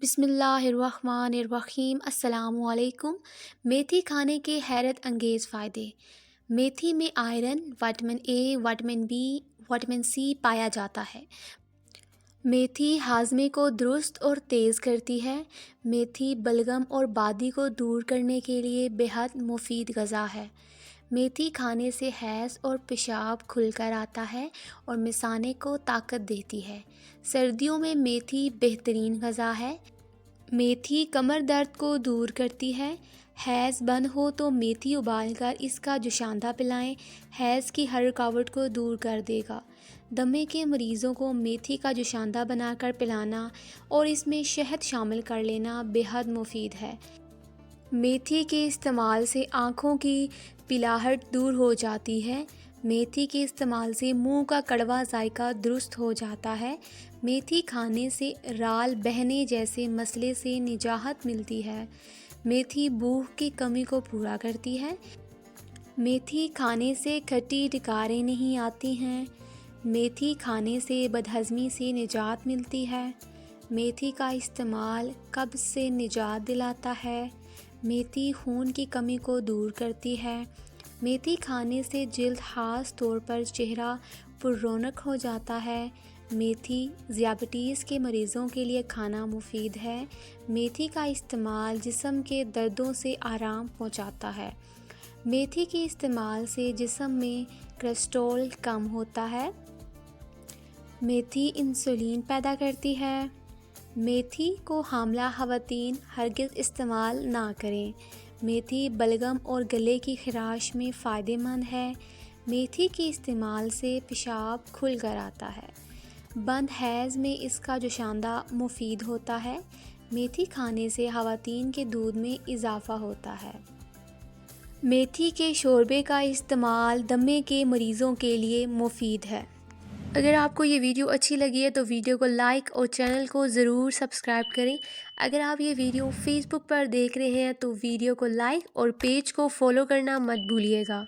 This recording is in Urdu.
بسم اللہ الرحمن الرحیم۔ السلام علیکم۔ میتھی کھانے کے حیرت انگیز فائدے۔ میتھی میں iron, vitamin A, vitamin B, vitamin C پایا جاتا ہے۔ میتھی ہاضمے کو درست اور تیز کرتی ہے۔ میتھی بلغم اور بادی کو دور کرنے کے لیے بہت مفید غذا ہے۔ میتھی کھانے سے حیض اور پیشاب کھل کر آتا ہے اور مثانے کو طاقت دیتی ہے۔ سردیوں میں میتھی بہترین غذا ہے۔ میتھی کمر درد کو دور کرتی ہے۔ حیض بند ہو تو میتھی ابال کر اس کا جوشاندہ پلائیں، حیض کی ہر رکاوٹ کو دور کر دے گا۔ دمے کے مریضوں کو میتھی کا جوشاندہ بنا کر پلانا اور اس میں شہد شامل کر لینا بہت مفید ہے۔ میتھی کے استعمال سے آنکھوں کی پلاہٹ دور ہو جاتی ہے۔ میتھی کے استعمال سے منہ کا کڑوا ذائقہ درست ہو جاتا ہے۔ میتھی کھانے سے رال بہنے جیسے مسئلے سے نجات ملتی ہے۔ میتھی بھوک کی کمی کو پورا کرتی ہے۔ میتھی کھانے سے کھٹی ڈکاریں نہیں آتی ہیں۔ میتھی کھانے سے بدہضمی سے نجات ملتی ہے۔ میتھی کا استعمال قبض سے نجات دلاتا ہے۔ میتھی خون کی کمی کو دور کرتی ہے۔ میتھی کھانے سے جلد خاص طور پر چہرہ پر رونق ہو جاتا ہے۔ میتھی ذیابیطس کے مریضوں کے لیے کھانا مفید ہے۔ میتھی کا استعمال جسم کے دردوں سے آرام پہنچاتا ہے۔ میتھی کے استعمال سے جسم میں کولیسٹرول کم ہوتا ہے۔ میتھی انسولین پیدا کرتی ہے۔ میتھی کو حاملہ خواتین ہرگز استعمال نہ کریں۔ میتھی بلغم اور گلے کی خراش میں فائدہ مند ہے۔ میتھی کے استعمال سے پیشاب کھل کر آتا ہے۔ بند حیض میں اس کا جوشاندہ مفید ہوتا ہے۔ میتھی کھانے سے خواتین کے دودھ میں اضافہ ہوتا ہے۔ میتھی کے شوربے کا استعمال دمے کے مریضوں کے لیے مفید ہے۔ اگر آپ کو یہ ویڈیو اچھی لگی ہے تو ویڈیو کو لائک اور چینل کو ضرور سبسکرائب کریں۔ اگر آپ یہ ویڈیو فیس بک پر دیکھ رہے ہیں تو ویڈیو کو لائک اور پیج کو فالو کرنا مت بھولیے گا۔